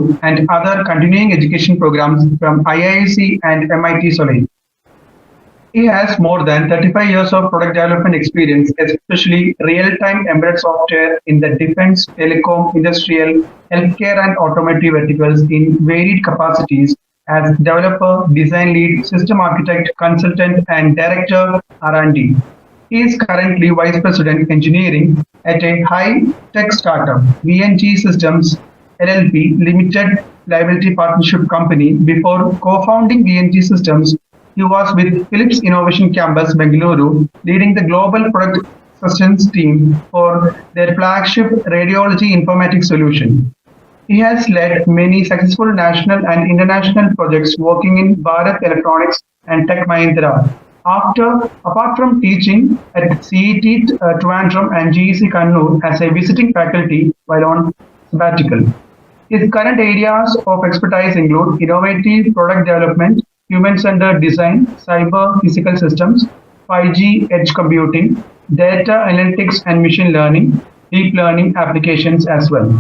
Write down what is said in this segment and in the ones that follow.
Bengaluru, and other continuing education programs from IISc and MIT Soleil. He has more than 35 years of product development experience, especially real-time embedded software in the defense, telecom, industrial, healthcare, and automotive verticals in varied capacities as developer, design lead, system architect, consultant, and director R&D. He is currently Vice President Engineering at a high-tech startup, VNG Systems LLP Limited Liability Partnership Company. Before co-founding VNG Systems, he was with Philips Innovation Campus, Bengaluru, leading the global product systems team for their flagship radiology informatics solution. He has led many successful national and international projects working in Bharat Electronics and Tech Mahindra. Apart from teaching at CET Trivandrum and GEC Kannur as a visiting faculty while on sabbatical. His current areas of expertise include innovative product development, human-centered design, cyber physical systems, 5G edge computing, data analytics and machine learning, deep learning applications as well.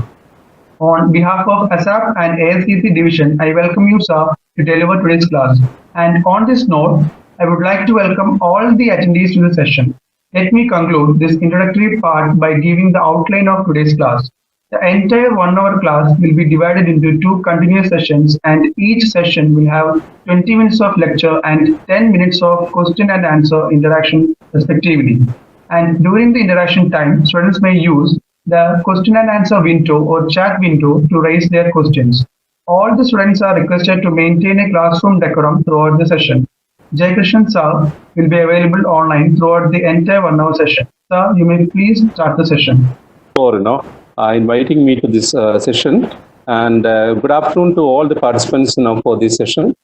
On behalf of ASAP and ASCC division, I welcome you, sir, to deliver today's class. And on this note, I would like to welcome all the attendees to the session. Let me conclude this introductory part by giving the outline of today's class. The entire 1 hour class will be divided into 2 continuous sessions, and each session will have 20 minutes of lecture and 10 minutes of question and answer interaction respectively. And during the interaction time, students may use the question and answer window or chat window to raise their questions. All the students are requested to maintain a classroom decorum throughout the session. Jayakrishan sir will be available online throughout the entire 1 hour session. Sir, you may please start the session. For inviting me to this session, and good afternoon to all the participants for this session.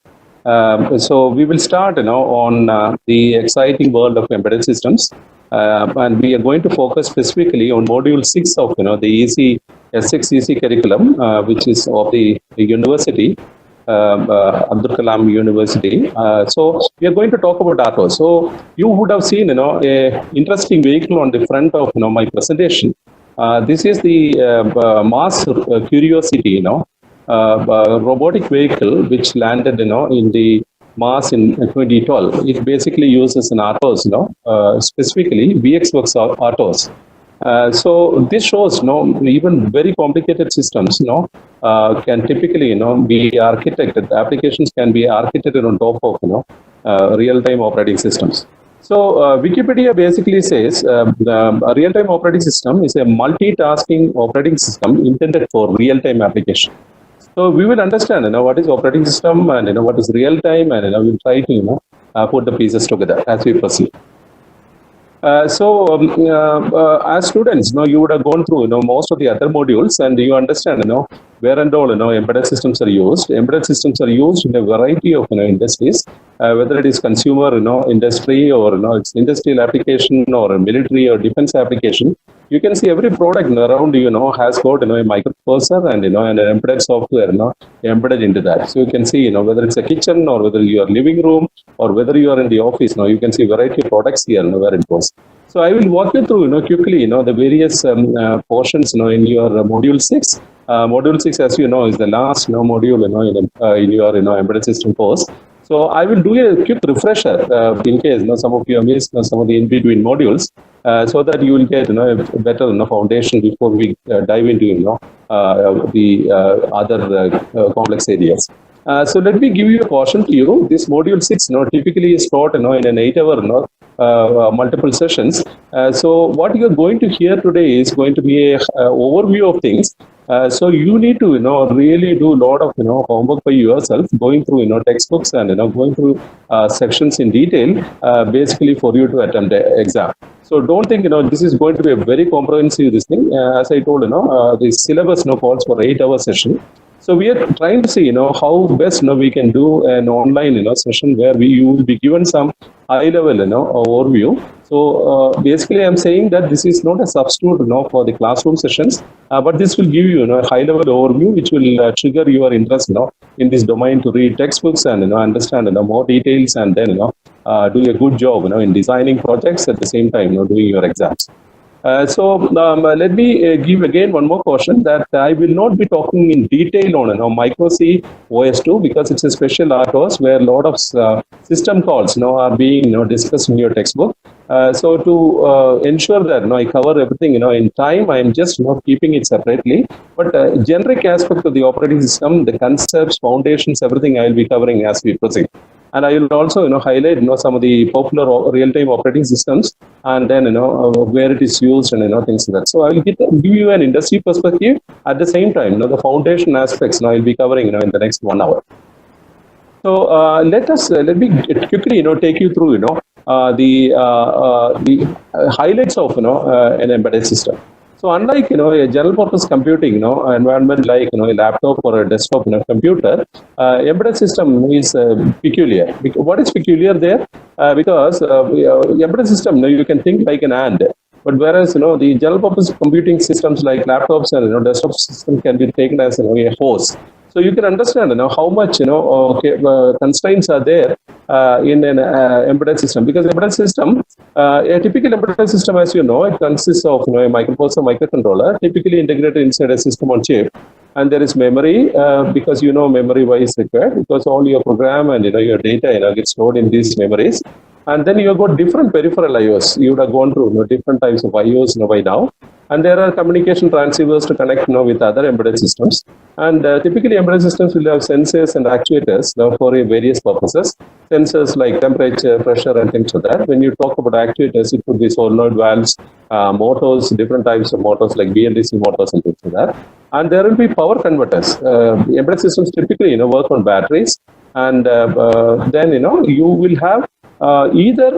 So we will start on the exciting world of embedded systems, and we are going to focus specifically on module 6 of the EC curriculum, which is of the university. Abdul Kalam University. So we are going to talk about RTOS. So you would have seen a interesting vehicle on the front of my presentation. This is the Mars Curiosity, robotic vehicle which landed in the Mars in 2012. It basically uses an RTOS, specifically VxWorks RTOS. So this shows even very complicated systems can typically be architected. The applications can be architected on top of real-time operating systems. So Wikipedia basically says a real-time operating system is a multitasking operating system intended for real-time application. So we will understand what is operating system and what is real-time, and we'll try to put the pieces together as we proceed. As students, you would have gone through most of the other modules, and you understand where and all embedded systems are used. Embedded systems are used in a variety of industries, whether it is consumer industry, or it's industrial application, or a military or defense application. You can see every product around has got a microprocessor and an embedded software embedded into that. So you can see whether it's a kitchen, or whether you are living room, or whether you are in the office. You can see variety of products here where it goes. So I will walk you through quickly the various portions in your module 6. Module 6, as you know, is the last module in your embedded system course. So I will do a quick refresher in case some of you have missed some of the in-between modules, so that you will get a better foundation before we dive into the other complex areas. So let me give you a caution to you. This module 6 typically is taught in an 8-hour multiple sessions. So what you are going to hear today is going to be a overview of things. So you need to really do a lot of homework by yourself, going through textbooks and going through sections in detail, basically for you to attempt the exam. So don't think this is going to be a very comprehensive this thing. As I told the syllabus calls for 8-hour session. So we are trying to see how best we can do an online session where you will be given some high level overview. So basically I'm saying that this is not a substitute for the classroom sessions, but this will give you a high level overview which will trigger your interest in this domain to read textbooks and understand more details, and then do a good job in designing projects at the same time doing your exams. Let me give again one more caution that I will not be talking in detail on micro C OS2 because it's a special RTOS where a lot of system calls are being discussed in your textbook. So to ensure that I cover everything in time, I am just keeping it separately. But generic aspect of the operating system, the concepts, foundations, everything I will be covering as we proceed. And I will also highlight some of the popular real-time operating systems and then where it is used and things like that. So I will give you an industry perspective at the same time. The foundation aspects I will be covering in the next 1 hour. So let me quickly take you through the highlights of an embedded system. So unlike a general purpose computing environment like a laptop or a desktop computer, embedded system is peculiar. What is peculiar there? Because embedded system you can think like an ant. But whereas the general purpose computing systems like laptops and desktop system can be taken as a horse. So you can understand how much constraints are there in an embedded system, because embedded system, a typical embedded system, as you know, it consists of a microprocessor, microcontroller, typically integrated inside a system on chip, and there is memory because memory why is required because all your program and your data gets stored in these memories. And then you have got different peripheral IOs. You would have gone through different types of IOs by now. And there are communication transceivers to connect with other embedded systems. And typically embedded systems will have sensors and actuators for various purposes. Sensors like temperature, pressure, and things like that. When you talk about actuators, it could be solenoid valves, motors, different types of motors like BLDC motors and things like that. And there will be power converters. Embedded systems typically work on batteries. And then you will have either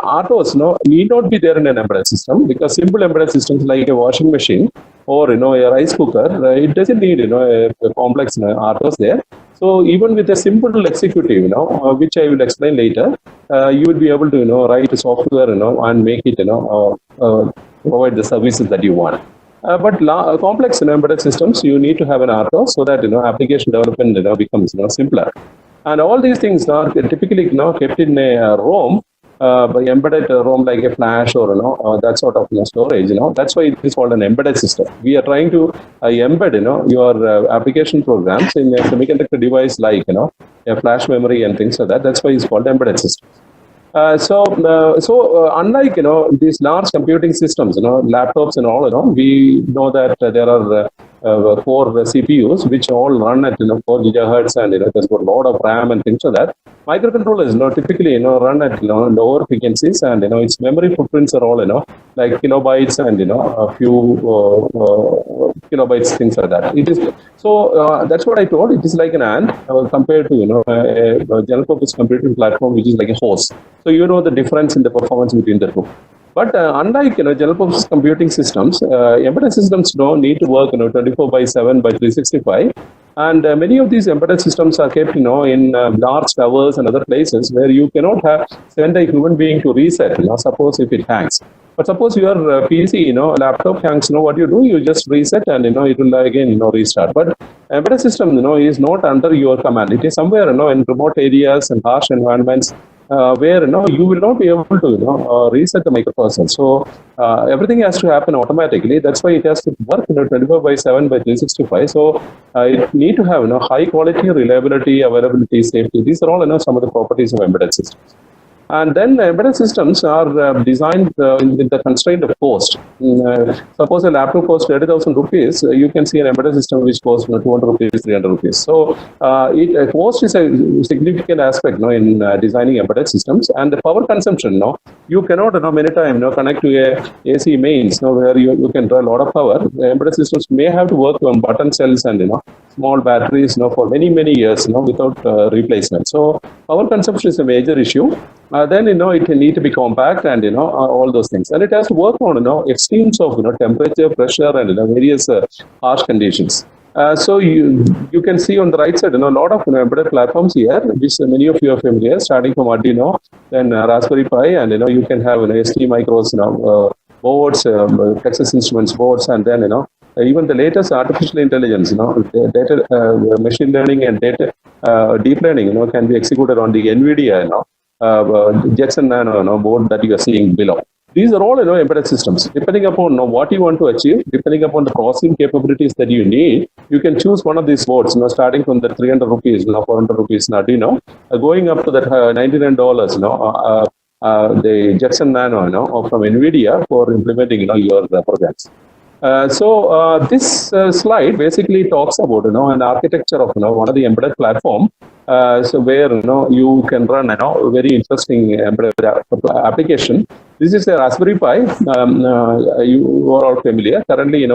RTOS need not be there in an embedded system, because simple embedded systems like a washing machine or a rice cooker, it doesn't need a complex RTOS there. So even with a simple executive, which I will explain later, you will be able to write software and make it provide the services that you want. But complex embedded systems, you need to have an RTOS so that application development becomes simpler. And all these things are typically kept in a ROM, embedded ROM like a flash or that sort of storage. That's why it is called an embedded system. We are trying to embed your application programs in a semiconductor device like a flash memory and things like that. That's why it's called embedded system. Unlike these large computing systems, laptops and all, we know that there are 4 CPUs which all run at 4 GHz and there's got a lot of RAM and things like that. Microcontrollers typically run at lower frequencies, and its memory footprints are all like kilobytes and a few kilobytes, things like that. It is so that's what I told. It is like an ant compared to a general purpose computing platform which is like a horse. So the difference in the performance between the two. But unlike general purpose computing systems, embedded systems don't need to work 24/7 by 365. And many of these embedded systems are kept in large towers and other places where you cannot send a human being to reset. Suppose if it hangs. But suppose your PC, laptop hangs, what you do, you just reset and it will again restart. But embedded system is not under your command. It is somewhere in remote areas and harsh environments where you will not be able to reset the microprocessor. So everything has to happen automatically. That's why it has to work 24/7 by 365. So it need to have high quality, reliability, availability, safety. These are all some of the properties of embedded systems. And then embedded systems are designed with the constraint of cost. Suppose a laptop costs 30,000 rupees, you can see an embedded system which costs 200 rupees, 300 rupees. So cost is a significant aspect in designing embedded systems. And the power consumption, you cannot many times connect to a AC mains where you can draw a lot of power. The embedded systems may have to work on button cells and small batteries for many years without replacement. So power consumption is a major issue. Then it need to be compact and all those things, and it has to work on extremes of temperature, pressure, and various harsh conditions. So you can see on the right side a lot of embedded platforms here, which many of you are familiar, starting from Arduino, then Raspberry Pi, and you can have ST micros boards, Texas Instruments boards, and then even the latest artificial intelligence, data machine learning and data deep learning can be executed on the NVIDIA Jetson Nano board that you are seeing below. These are all embedded systems. Depending upon what you want to achieve, depending upon the processing capabilities that you need, you can choose one of these boards. Starting from the 300 rupees, 400 rupees Arduino, going up to that $99, the Jetson Nano, from NVIDIA for implementing your programs. This slide basically talks about an architecture of one of the embedded platform. Where you can run a very interesting embedded application. This is a Raspberry Pi. You are all familiar. Currently,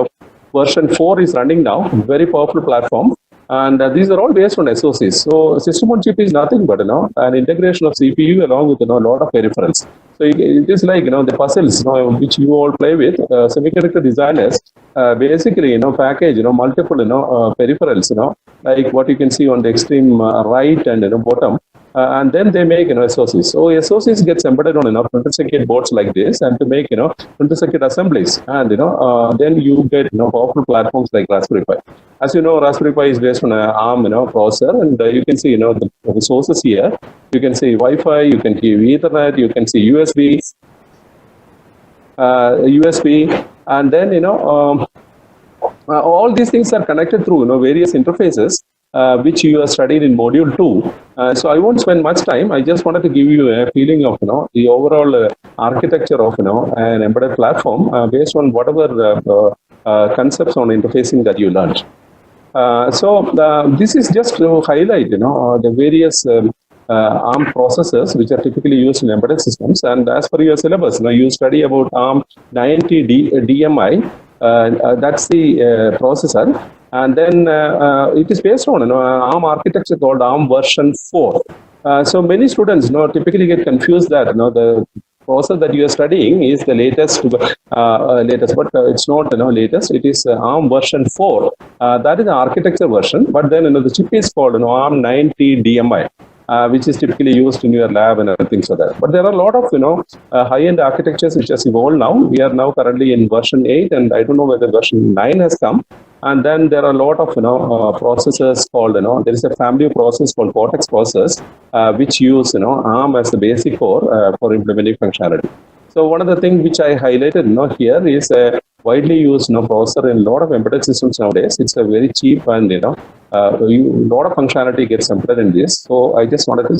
version 4 is running now. Very powerful platform. And these are all based on SoCs. So system on chip is nothing but an integration of CPU along with a lot of peripherals. So it is like the puzzles which you all play with. Semiconductor designers basically package multiple peripherals like what you can see on the extreme right and bottom. And then they make SoCs. So SoCs gets embedded on printed circuit boards like this, and to make printed circuit assemblies, and then you get powerful platforms like Raspberry Pi. As you know, Raspberry Pi is based on an ARM processor, and you can see the sources here. You can see Wi-Fi, you can see Ethernet, you can see USB, and then all these things are connected through various interfaces. Which you have studied in Module 2. So I won't spend much time. I just wanted to give you a feeling of the overall architecture of an embedded platform based on whatever concepts on interfacing that you learned. This is just to highlight the various ARM processors which are typically used in embedded systems. And as per your syllabus, you study about ARM 90 DMI. That's the processor. And then it is based on ARM architecture called ARM version 4. So many students typically get confused that the process that you are studying is the latest, but it's not latest. It is ARM version 4. That is the architecture version. But then the chip is called ARM 90 DMI. Which is typically used in your lab and everything so that. But there are a lot of high-end architectures which has evolved now. We are now currently in version 8, and I don't know whether version 9 has come. And then there are a lot of processors called there is a family of processors called Cortex processors which use ARM as the basic core for implementing functionality. So one of the things which I highlighted here is a widely used processor in a lot of embedded systems nowadays. It's a very cheap and a lot of functionality gets embedded in this. So I just wanted to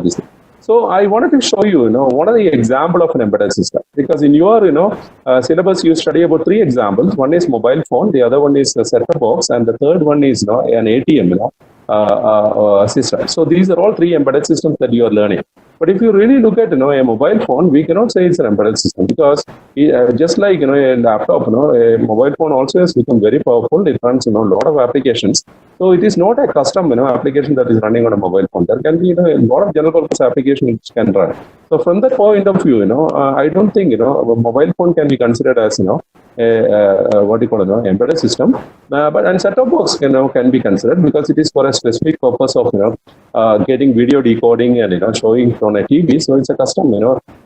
this thing. So I wanted to show you one of the example of an embedded system, because in your syllabus you study about 3 examples. One is mobile phone, the other one is a set-top box, and the third one is an ATM system. So these are all 3 embedded systems that you are learning. But if you really look at a mobile phone, we cannot say it's an embedded system, because just like a laptop, a mobile phone also has become very powerful. It runs a lot of applications. So it is not a custom application that is running on a mobile phone. There can be a lot of general purpose applications which can run. So from that point of view, I don't think a mobile phone can be considered as what you call embedded system. But and set-top box can be considered, because it is for a specific purpose of getting video decoding and showing on a TV. So it's a custom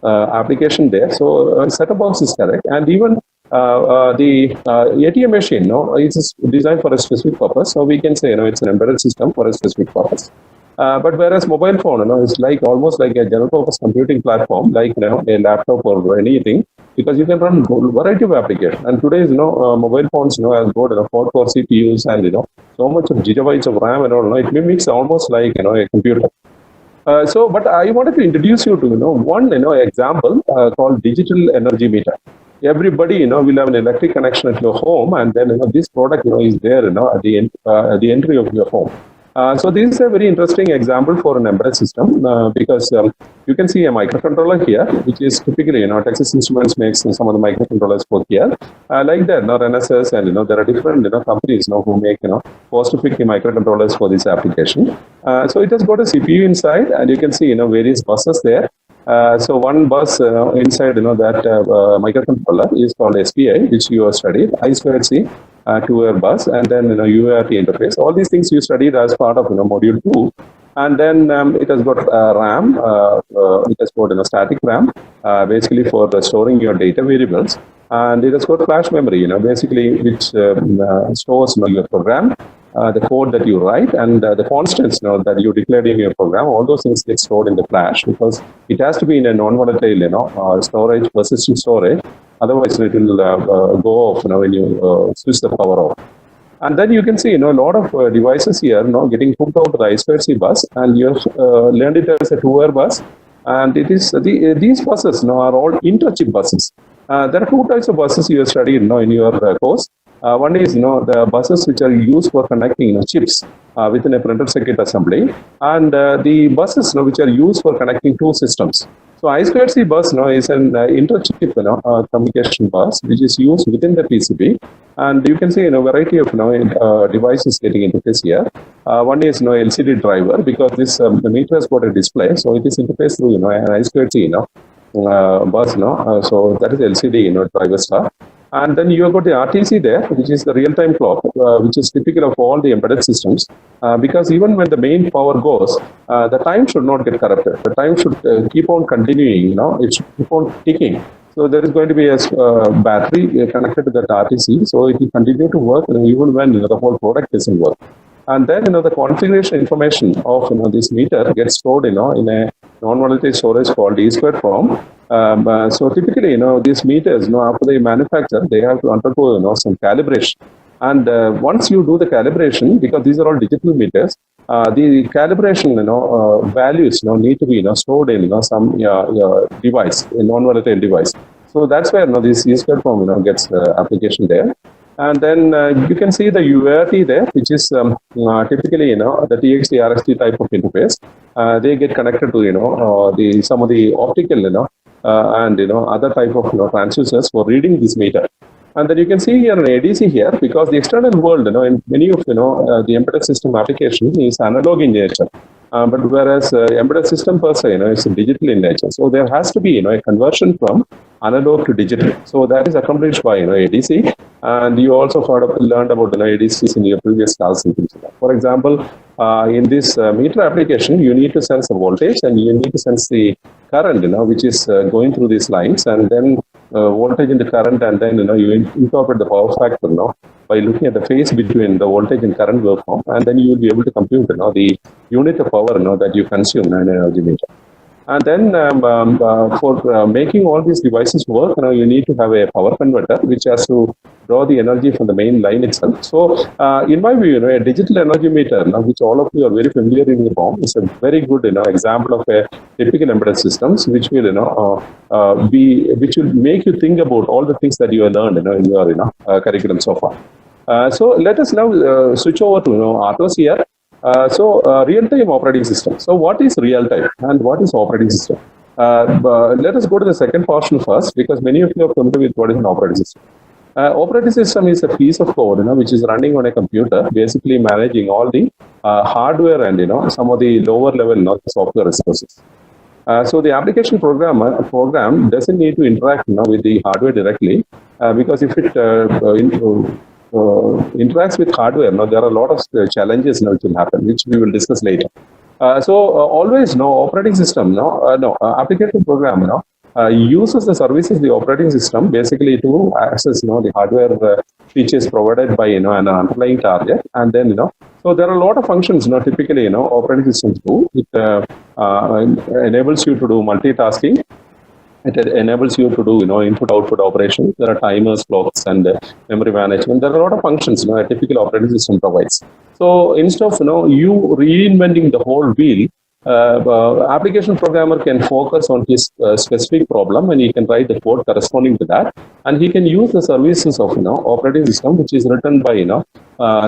application there. So set-top box is correct, and even the ATM machine is designed for a specific purpose. So we can say it's an embedded system for a specific purpose. But whereas mobile phone, it's like almost like a general purpose computing platform, like a laptop or anything, because you can run a variety of applications. And today's mobile phones has got 4-core CPUs and so much of gigabytes of RAM and all. It mimics almost like a computer. But I wanted to introduce you to one example called digital energy meter. Everybody will have an electric connection at your home, and then this product is there at the entry of your home. So this is a very interesting example for an embedded system, because you can see a microcontroller here, which is typically Texas Instruments makes some of the microcontrollers for here, like that. Renesas, and there are different companies who make cost-effective microcontrollers for this application. So it has got a CPU inside, and you can see various buses there. So one bus inside that microcontroller is called SPI, which you have studied, I2C. To your bus, and then UART interface. All these things you studied as part of module 2, and then it has got RAM. It has got static RAM, basically for storing your data variables, and it has got flash memory, basically which stores your program. the code that you write and the constants that you declared in your program, all those things get stored in the flash because it has to be in a non-volatile, storage, persistent storage. Otherwise, it will go off when you switch the power off. And then you can see, a lot of devices here, getting hooked out to the I2C bus, and you have learned it as a 2-wire bus. And it is these buses are all inter-chip buses. There are two types of buses you have studied in your course. One is the buses which are used for connecting chips within a printed circuit assembly, and the buses which are used for connecting two systems. So I2C bus is an inter-chip communication bus which is used within the PCB, and you can see a variety of devices getting interface here. One is LCD driver because this the meter has got a display, so it is interfaced through an I2C bus. So that is LCD driver stuff. And then you have got the RTC there, which is the real-time clock, which is typical of all the embedded systems. Because even when the main power goes, the time should not get corrupted. The time should keep on continuing. It should keep on ticking. So there is going to be a battery connected to that RTC, so it will continue to work even when the whole product doesn't work. And then the configuration information of this meter gets stored in a non-volatile storage called E2 form. So typically, these meters, after they manufacture, they have to undergo some calibration. And once you do the calibration, because these are all digital meters, the calibration values need to be stored in some device, a non-volatile device. So that's where this E2 form gets application there. And then you can see the UART there, which is typically the TXT RXT type of interface. They get connected to some of the optical and other type of transducers for reading this meter. And then you can see here an ADC here because the external world in many of the embedded system application is analog in nature. But whereas embedded system per se is digital in nature, so there has to be a conversion from analog to digital. So that is accomplished by ADC, and you also learned about ADCs in your previous classes. For example, in this meter application, you need to sense the voltage and you need to sense the current, which is going through these lines, and then voltage into current, and then you incorporate the power factor by looking at the phase between the voltage and current waveform, and then you will be able to compute the unit of power that you consume in an energy meter. And then for making all these devices work, you need to have a power converter which has to draw the energy from the main line itself. So in my view, a digital energy meter, which all of you are very familiar in the form, is a very good example of a typical embedded systems, which will which will make you think about all the things that you have learned in your curriculum so far. So let us now switch over to RTOS here. Real-time operating system. So what is real-time and what is operating system? Let us go to the second portion first, because many of you are familiar with what is an operating system. Operating system is a piece of code which is running on a computer, basically managing all the hardware and some of the lower level software resources. So the application program doesn't need to interact with the hardware directly, because if it interacts with hardware, there are a lot of challenges which will happen, which we will discuss later. Always operating system, application program uses the services the operating system basically to access the hardware features provided by an underlying target, and then so there are a lot of functions typically operating systems do. It enables you to do multitasking. It enables you to do input-output operations. There are timers, clocks, and memory management. There are a lot of functions a typical operating system provides. So instead of you reinventing the whole wheel, application programmer can focus on his specific problem, and he can write the code corresponding to that, and he can use the services of operating system which is written by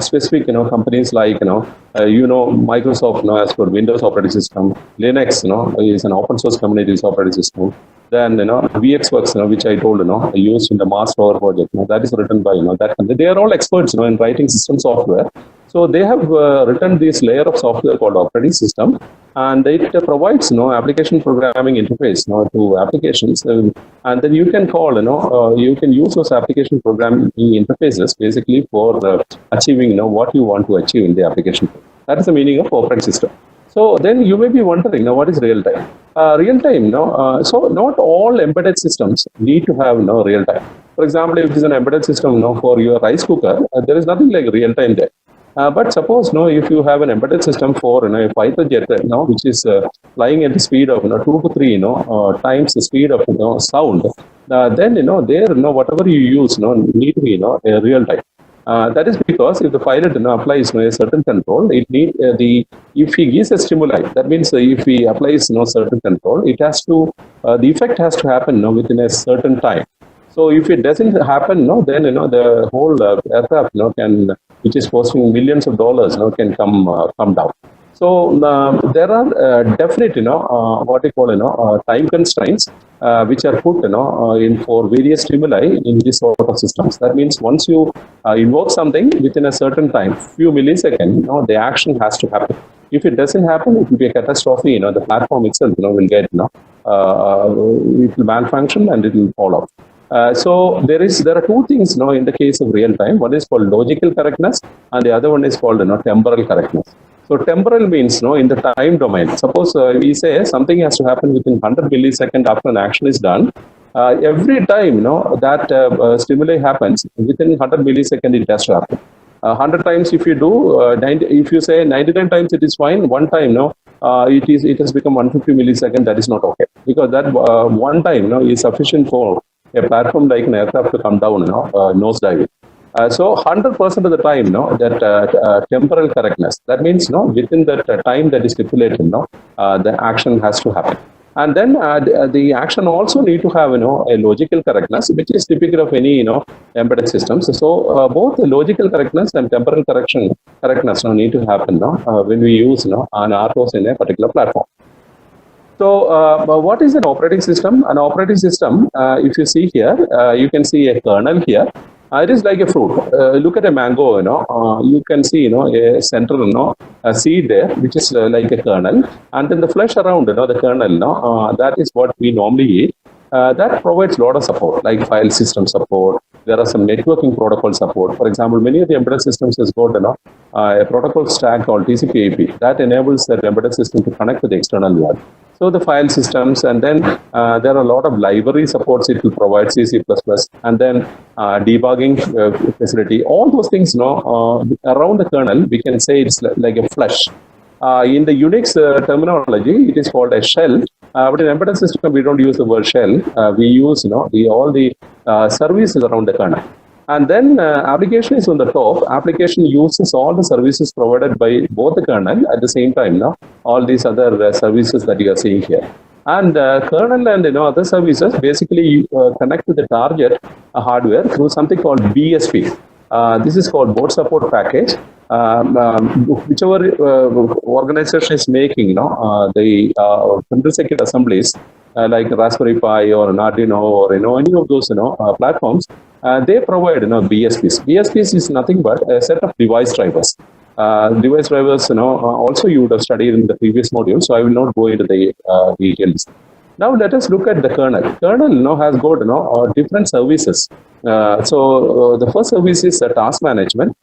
specific companies like Microsoft has got Windows operating system. Linux is an open source community operating system. Then VxWorks which I told used in the Mars rover project, that is written by that company. They are all experts in writing system software. So they have written this layer of software called operating system, and it provides application programming interface to applications, and then you can call you can use those application programming interfaces basically for achieving what you want to achieve in the application. That is the meaning of operating system. So then you may be wondering what is real time? Real time, so not all embedded systems need to have real time. For example, if it is an embedded system for your rice cooker, there is nothing like real time there. But suppose, if you have an embedded system for, a fighter jet, which is flying at the speed of, 2 to 3, times the speed of, sound, then, there, whatever you use, need to be, a real time. That is because if the pilot applies a certain control, it need if he gives a stimuli, that means if he applies certain control, it has to the effect has to happen within a certain time. So if it doesn't happen, then the whole aircraft can, which is costing millions of dollars, can come down. So there are definite, what we call, time constraints which are put, in for various stimuli in this sort of systems. That means once you invoke something within a certain time, few milliseconds, the action has to happen. If it doesn't happen, it will be a catastrophe. The platform itself, will get, it will malfunction and it will fall off. So there are two things, in the case of real time. One is called logical correctness, and the other one is called, temporal correctness. So temporal means, in the time domain. Suppose we say something has to happen within 100 milliseconds after an action is done. Every time, that stimuli happens within 100 milliseconds, it has to happen. 100 times if you do, if you say 99 times it is fine, one time, it has become 150 milliseconds. That is not okay, because that one time, is sufficient for a platform like an aircraft to come down, nose diving. So 100% of the time, that temporal correctness, that means, within that time that is stipulated, the action has to happen. And then the action also need to have, a logical correctness, which is typical of any, embedded systems. So both the logical correctness and temporal correctness need to happen when we use, an RTOS in a particular platform. So what is an operating system? An operating system, if you see here, you can see a kernel here. It is like a fruit. Look at a mango, you can see, a central, a seed there, which is like a kernel. And then the flesh around, the kernel, that is what we normally eat. That provides a lot of support, like file system support. There are some networking protocol support. For example, many of the embedded systems has got, a protocol stack called TCP/IP that enables that embedded system to connect with the external world. So the file systems, and then there are a lot of library supports it will provide, C++, and then debugging facility. All those things, around the kernel, we can say it's like a flesh. In the Unix terminology, it is called a shell. But in embedded system, we don't use the word shell. We use, all the services around the kernel. And then application is on the top. Application uses all the services provided by both the kernel at the same time. All these other services that you are seeing here. And kernel and other services basically connect to the target hardware through something called BSP. This is called board support package. Whichever organization is making, the printed circuit assemblies like Raspberry Pi or an Arduino or any of those platforms, they provide BSPs. BSPs is nothing but a set of device drivers. Device drivers, also you would have studied in the previous module, so I will not go into the details. Now let us look at the kernel. Kernel has got different services. So the first service is task management,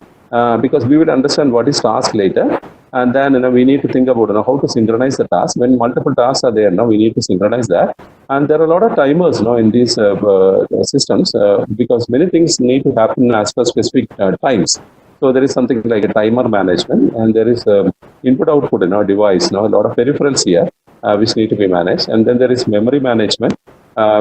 because we will understand what is task later. And then we need to think about how to synchronize the task. When multiple tasks are there, we need to synchronize that. And there are a lot of timers in these systems, because many things need to happen as per specific times. So there is something like a timer management, and there is input-output device, a lot of peripherals here which need to be managed. And then there is memory management,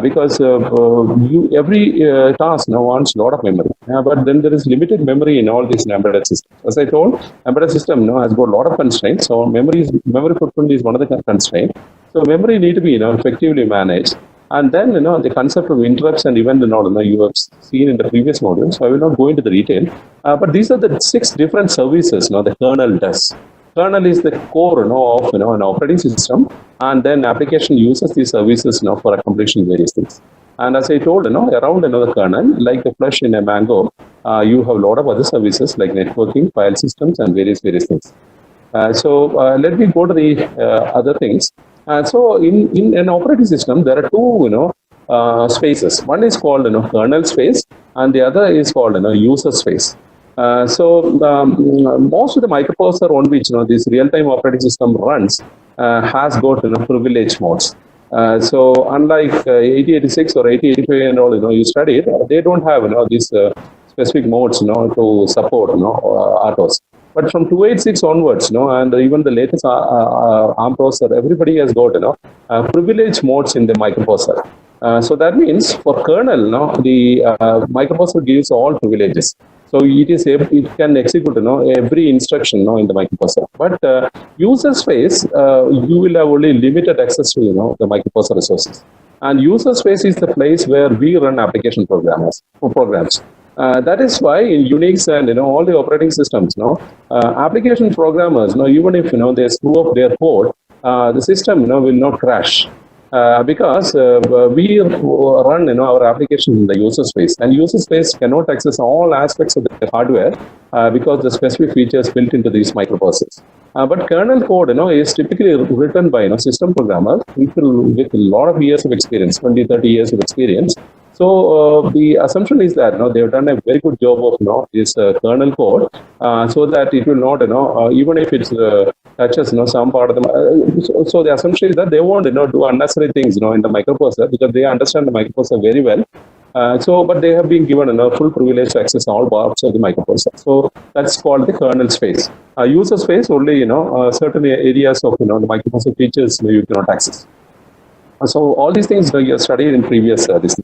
because every task wants a lot of memory, but then there is limited memory in all these embedded systems. As I told, embedded system has got a lot of constraints. So memory footprint is one of the constraints. So memory need to be effectively managed. And then the concept of interrupts and event you have seen in the previous module. So I will not go into the detail, but these are the 6 different services the kernel does. Kernel is the core of an operating system, and then application uses these services for accomplishing various things. And as I told, around the kernel, like the flesh in a mango, you have a lot of other services like networking, file systems, and various things. So let me go to the other things. So in an operating system, there are 2 spaces. One is called kernel space, and the other is called user space. So most of the microprocessor on which this real-time operating system runs has got privilege modes. So unlike 8086 or 8085 and all you studied, they don't have these specific modes to support RTOS. But from 286 onwards, and even the latest ARM processor, everybody has got, privilege modes in the microprocessor. So that means for kernel, the microprocessor gives all privileges. So it can execute, every instruction, in the microprocessor. But user space, you will have only limited access to, the microprocessor resources. And user space is the place where we run application programs. That is why in Unix and all the operating systems, application programmers, even if they screw up their code, the system will not crash. Because we run our application in the user space, and user space cannot access all aspects of the hardware because the specific features built into these microprocessors. But kernel code is typically written by system programmers, people with a lot of years of experience, 20-30 years of experience. So the assumption is that they've done a very good job of this kernel code, so that it will not even if it touches some part of the. So the assumption is that they won't do unnecessary things in the microprocessor, because they understand the microprocessor very well. But they have been given full privilege to access all parts of the microprocessor. So that's called the kernel space. User space only certain areas of the microprocessor features you cannot access. So all these things you have studied in previous things.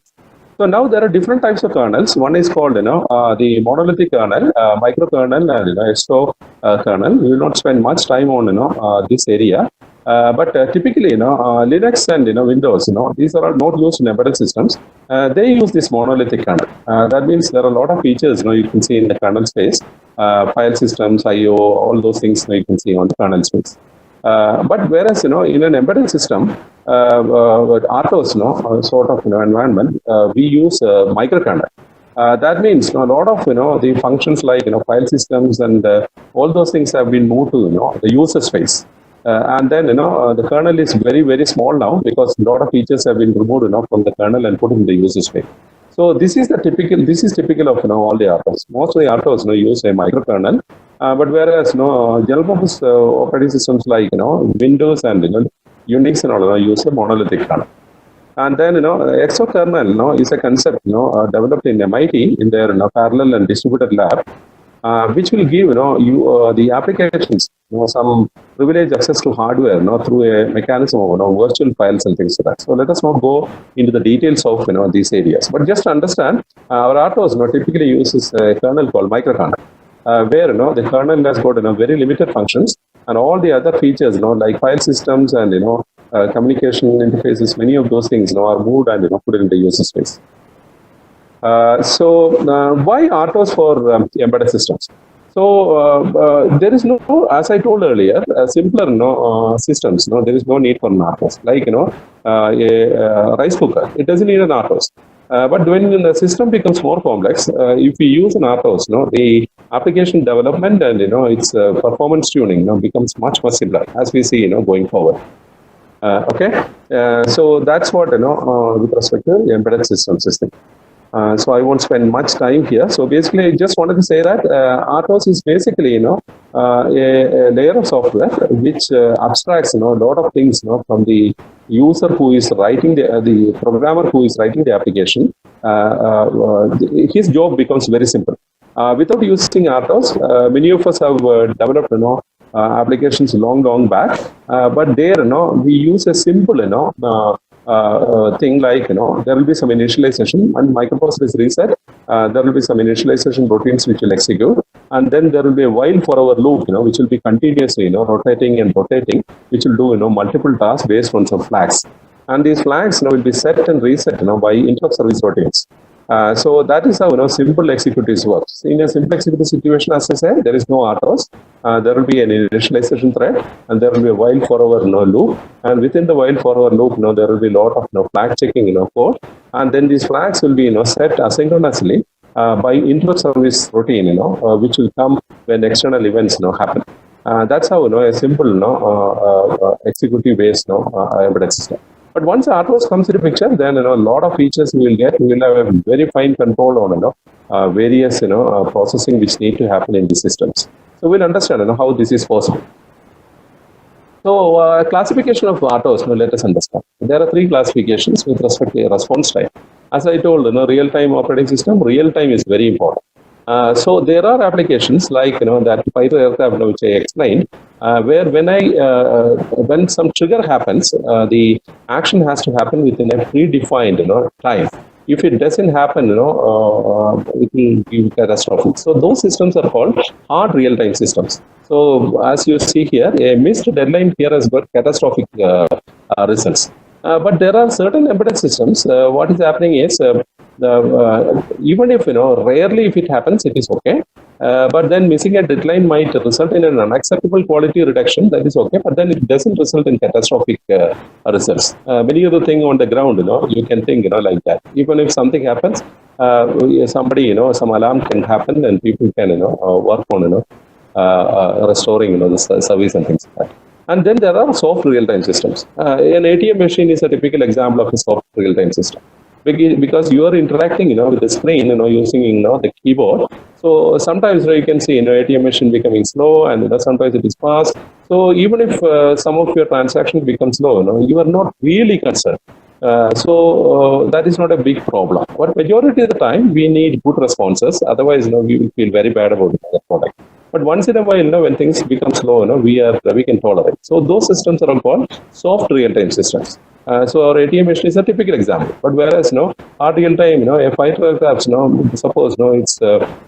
So now there are different types of kernels. One is called the monolithic kernel, microkernel, and SO kernel. We will not spend much time on this area. But typically, Linux and Windows, these are not used in embedded systems. They use this monolithic kernel. That means there are a lot of features you can see in the kernel space, file systems, I/O, all those things you can see on the kernel space. But whereas in an embedded system, RTOS, sort of environment, we use microkernel. That means a lot of the functions like file systems and all those things have been moved to the user space. And then the kernel is very, very small now, because a lot of features have been removed from the kernel and put in the user space. So this is typical of all the RTOS. Most of the RTOS use a microkernel, but whereas general purpose operating systems like Windows and Unix and all use a monolithic kernel. And then exokernel is a concept developed in MIT in their parallel and distributed lab, which will give the applications some privileged access to hardware through a mechanism of virtual files and things like that. So let us not go into the details of these areas, but just to understand, our RTOS typically uses a kernel called microkernel, where the kernel has got very limited functions, and all the other features like file systems and communication interfaces, many of those things are moved and put in the user space. So why RTOS for embedded systems? So there is no, as I told earlier, simpler systems. There is no need for an RTOS. Like a rice cooker, it doesn't need an RTOS. But when the system becomes more complex, if we use an RTOS, the application development and its performance tuning becomes much simpler, as we see going forward. Okay, so that's what with respect to the embedded system system. So I won't spend much time here. So basically, I just wanted to say that RTOS is basically a layer of software which abstracts a lot of things from the user who is writing the programmer who is writing the application. His job becomes very simple. Without using RTOS, many of us have developed applications long back, but there we use a simple thing like there will be some initialization, and microprocessor is reset. There will be some initialization routines which will execute, and then there will be a while for our loop which will be continuously rotating and rotating, which will do multiple tasks based on some flags, and these flags will be set and reset by interrupt service routines. So that is how simple executives work. In a simple executive situation, as I said, there is no RTOS. There will be an initialization thread, and there will be a while for our loop. And within the while for our loop, there will be a lot of flag checking code. And then these flags will be set asynchronously by interrupt service routine, which will come when external events happen. That's how a simple executive based embedded system. But once RTOS comes into picture, then a lot of features we will get. We will have a very fine control on various processing which need to happen in the systems. So we'll understand how this is possible. So classification of RTOS, let us understand. There are three classifications with respect to response time. As I told, real-time operating system, real time is very important. So there are applications like that fighter aircraft which I explained, where when some trigger happens, the action has to happen within a predefined time. If it doesn't happen, it will be catastrophic. So those systems are called hard real-time systems. So as you see here, a missed deadline here has got catastrophic results. But there are certain embedded systems. What is happening is even if rarely if it happens, it is okay. But then missing a deadline might result in an unacceptable quality reduction. That is okay, but then it doesn't result in catastrophic results. Many other things on the ground, you can think like that. Even if something happens, somebody some alarm can happen, and people can work on restoring the service and things like that. And then there are soft real-time systems. An ATM machine is a typical example of a soft real-time system, because you are interacting with the screen using the keyboard. So sometimes you can see ATM machine becoming slow, and sometimes it is fast. So even if some of your transactions become slow, you are not really concerned. So that is not a big problem. But majority of the time we need good responses. Otherwise, we will feel very bad about the product. But once in a while, when things become slow, we can tolerate. So those systems are called soft real-time systems. So our ATM machine is a typical example. But whereas hard real-time, a fighter aircraft, suppose it's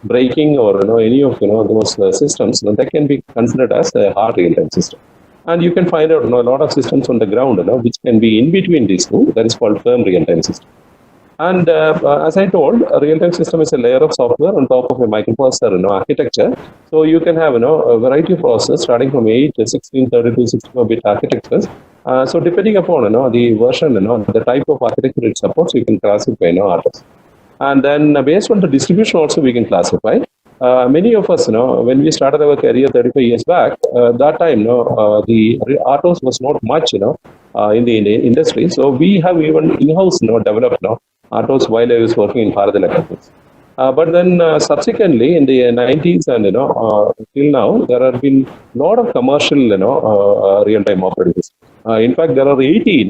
braking or any of those systems, that can be considered as a hard real-time system. And you can find out a lot of systems on the ground, which can be in between these two. That is called firm real-time system. And as I told, a real-time system is a layer of software on top of a microprocessor architecture. So you can have a variety of processors starting from 8, 16, 32, 64-bit architectures. So depending upon the version, the type of architecture it supports, you can classify RTOS. And then based on the distribution also we can classify. Many of us, when we started our career 35 years back, that time, the RTOS was not much, in the industry. So we have even in-house, developed RTOS while I was working in Bharat Electronics. But then subsequently in the 90s and till now, there have been a lot of commercial real-time operating systems. In fact, there are 80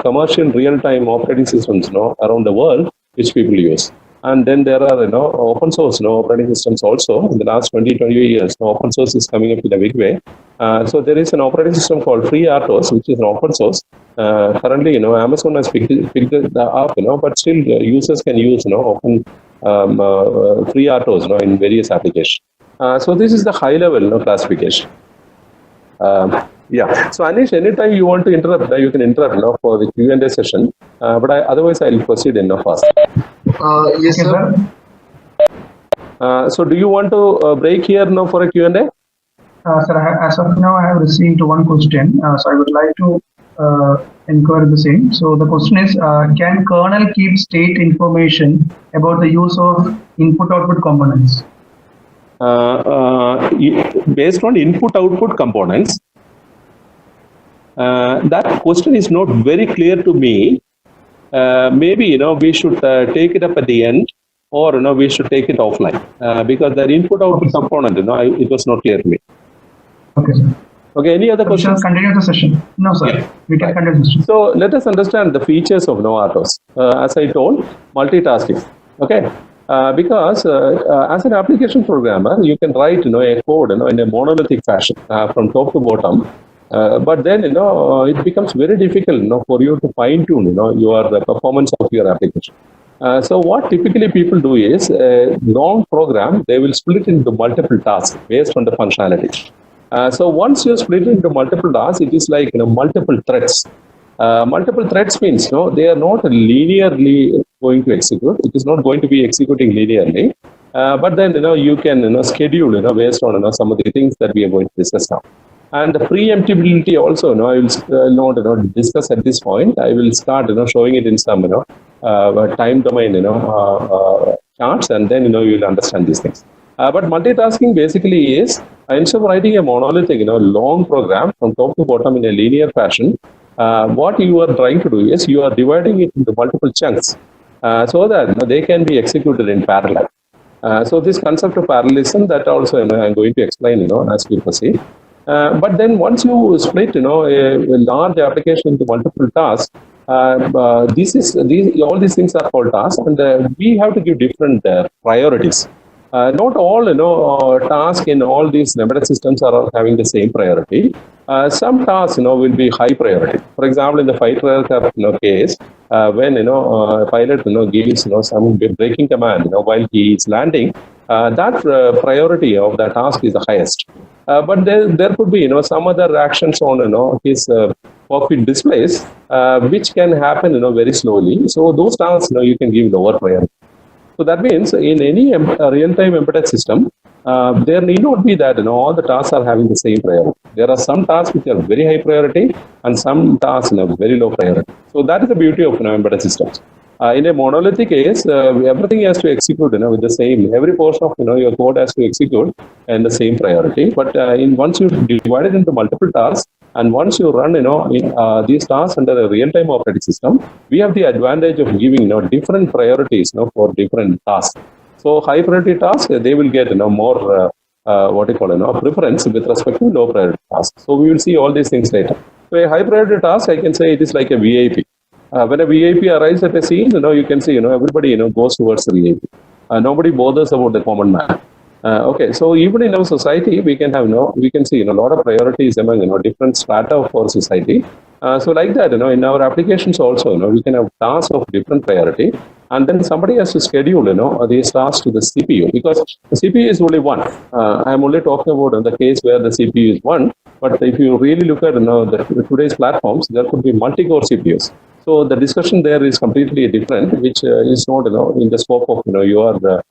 commercial real-time operating systems around the world which people use. And then there are open source operating systems also. In the last 20 years, open source is coming up in a big way. So there is an operating system called FreeRTOS, which is an open source. Currently, Amazon has picked it up, but still users can use open FreeRTOS in various applications. So this is the high level classification. Yeah. So Anish, anytime you want to interrupt, you can interrupt for the Q&A session. But otherwise, I'll proceed fast. Yes, sir. So do you want to break here now for a Q&A? Sir, as of now, I have received one question. So I would like to inquire the same. So the question is, can kernel keep state information about the use of input-output components? Based on input-output components, that question is not very clear to me. Maybe we should take it up at the end, or we should take it offline, because that input-output component, it was not clear to me. Okay, sir. Okay, any other questions? Continue the session. No, sir. Yeah. We can continue the session. So let us understand the features of RTOS. As I told, multitasking. Okay, because as an application programmer, you can write a code in a monolithic fashion from top to bottom. But then it becomes very difficult for you to fine tune your performance of your application. So what typically people do is a long program, they will split into multiple tasks based on the functionality. So once you split it into multiple tasks, it is like multiple threads. Multiple threads means they are not linearly going to execute. It is not going to be executing linearly. But then you can schedule based on some of the things that we are going to discuss now. And the preemptibility also, I will not discuss at this point. I will start showing it in some time domain charts, and then you will understand these things. But multitasking basically is, instead of writing a monolithic long program from top to bottom in a linear fashion, what you are trying to do is you are dividing it into multiple chunks so that they can be executed in parallel. So this concept of parallelism, that also I'm going to explain as we proceed. But then once you split a large application into multiple tasks, all these things are called tasks, and we have to give different priorities. Not all tasks in all these embedded systems are having the same priority. Some tasks will be high priority. For example, in the fighter aircraft case, when a pilot gives some braking command while he is landing, that priority of the task is the highest. But there could be some other actions on his cockpit displays which can happen very slowly. So those tasks you can give lower priority. So that means in any real-time embedded system, there need not be that all the tasks are having the same priority. There are some tasks which are very high priority and some tasks very low priority. So that is the beauty of embedded systems. In a monolithic case, everything has to execute with the same. Every portion of your code has to execute and the same priority. But once you divide it into multiple tasks, and once you run these tasks under a real-time operating system, we have the advantage of giving different priorities for different tasks. So high priority tasks, they will get more preference with respect to low priority tasks. So we will see all these things later. So a high priority task, I can say it is like a VIP. When a VIP arrives at a scene, you can see everybody goes towards the VIP. Nobody bothers about the common man. Okay, so even in our society, we can have we can see a lot of priorities among different strata of our society. So like that, in our applications also, we can have tasks of different priority, and then somebody has to schedule these tasks to the CPU, because the CPU is only one. I am only talking about the case where the CPU is one, but if you really look at today's platforms, there could be multi-core CPUs. So the discussion there is completely different, which is not in the scope of your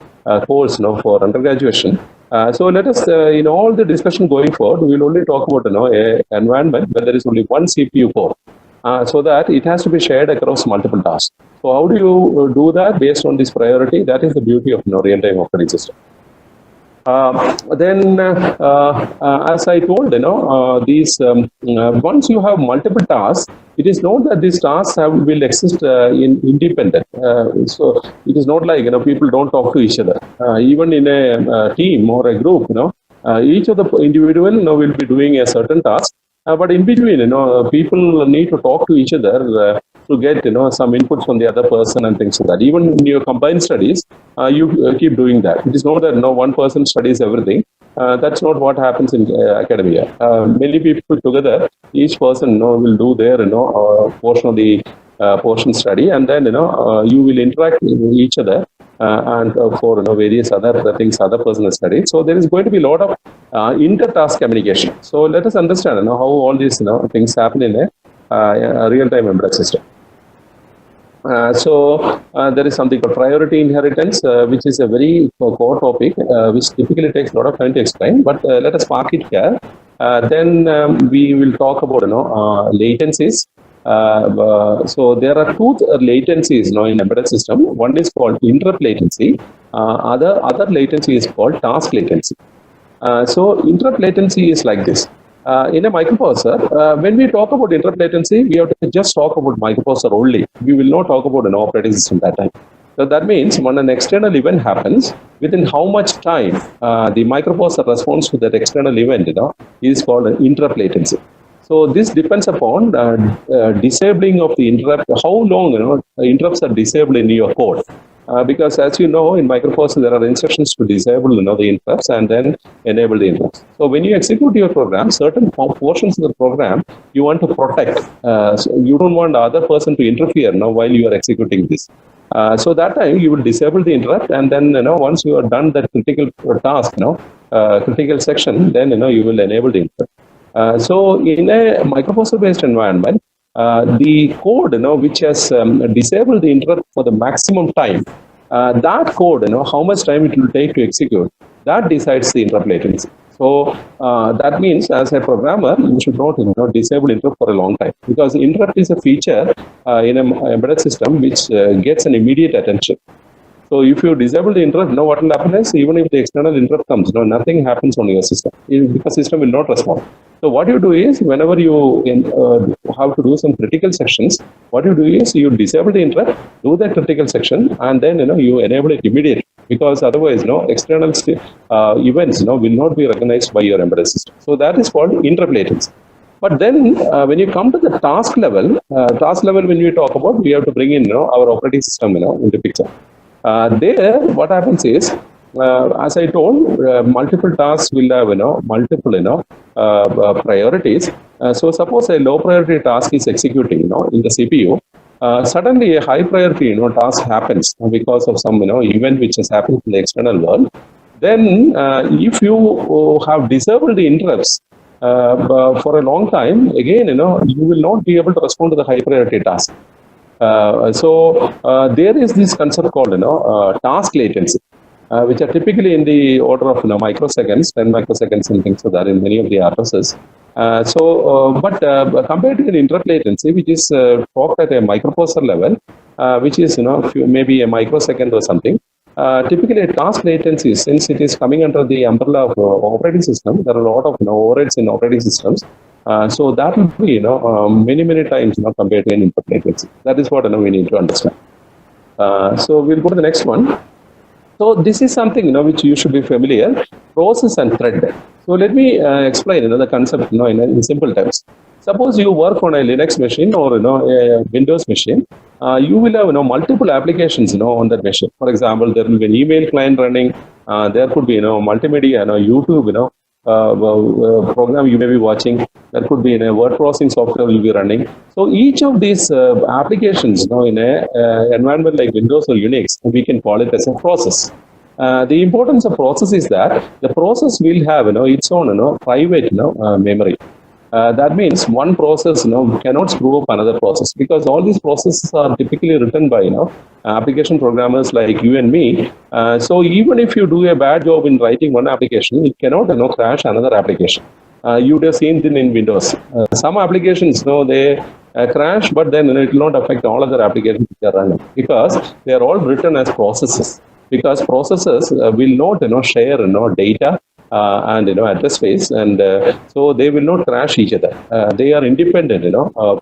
course for undergraduation. So let us in all the discussion going forward, we will only talk about a environment where there is only one CPU core, so that it has to be shared across multiple tasks. So how do you do that based on this priority? That is the beauty of real-time operating system. As I told, these once you have multiple tasks, it is not that these tasks will exist independent. So it is not like people don't talk to each other. Even in a team or a group, each of the individual will be doing a certain task. But in between, people need to talk to each other to get some input from the other person and things like that. Even in your combined studies, you keep doing that. It is not that one person studies everything. That's not what happens in academia. Many people together, each person will do their portion of the portion study, and then you will interact with each other and for various other things other person has studied. So there is going to be a lot of inter-task communication. So let us understand how all these things happen in a real-time embedded system. So there is something called priority inheritance, which is a very core topic, which typically takes a lot of time to explain. But let us park it here. Then we will talk about latencies. So there are two latencies in embedded system. One is called interrupt latency. Other latency is called task latency. So interrupt latency is like this. In a microprocessor, when we talk about interrupt latency, we have to just talk about microprocessor only. We will not talk about an operating system that time. So that means when an external event happens, within how much time the microprocessor responds to that external event is called an interrupt latency. So this depends upon disabling of the interrupt, how long interrupts are disabled in your code. Because as you know, in microprocessor, there are instructions to disable the interrupts and then enable the interrupts. So when you execute your program, certain portions of the program you want to protect. So you don't want the other person to interfere while you are executing this. So that time you will disable the interrupt, and then once you are done that critical task, critical section, then you will enable the interrupt. So in a microprocessor-based environment, the code which has disabled the interrupt for the maximum time, that code how much time it will take to execute, that decides the interrupt latency. So that means as a programmer, you should not disable interrupt for a long time, because interrupt is a feature in an embedded system which gets an immediate attention. So if you disable the interrupt, what will happen is, even if the external interrupt comes, nothing happens on your system, because system will not respond. So what you do is, whenever you have to do some critical sections, what you do is you disable the interrupt, do that critical section, and then you enable it immediately, because otherwise external events will not be recognized by your embedded system. So that is called interrupt latency. But then when you come to the task level when we talk about, we have to bring in our operating system into picture. There what happens is, as I told, multiple tasks will have multiple priorities. So suppose a low priority task is executing in the CPU. Suddenly a high priority task happens because of some event which has happened in the external world. Then if you have disabled the interrupts for a long time, again you will not be able to respond to the high priority task. So there is this concept called task latency, which are typically in the order of microseconds, 10 microseconds and things like that in many of the RTOSs. But compared to the interrupt latency, which is talked at a microprocessor level, which is maybe a microsecond or something. Typically, a task latency, since it is coming under the umbrella of operating system, there are a lot of overheads in operating systems. So that will be many times compared to an interrupt latency. That is what we need to understand. So we'll go to the next one. So this is something which you should be familiar, process and thread. So let me explain the concept in simple terms. Suppose you work on a Linux machine or a Windows machine. You will have multiple applications on that machine. For example, there will be an email client running. There could be multimedia, YouTube, program you may be watching. There could be a word processing software will be running. So each of these applications in a environment like Windows or Unix, we can call it as a process. The importance of process is that the process will have its own private memory. That means one process cannot screw up another process, because all these processes are typically written by application programmers like you and me. So even if you do a bad job in writing one application, it cannot crash another application. You would have seen it in Windows. Some applications they crash, but then it will not affect all other applications which are running, because they are all written as processes. Because processes will not share data and address space, and so they will not crash each other. They are independent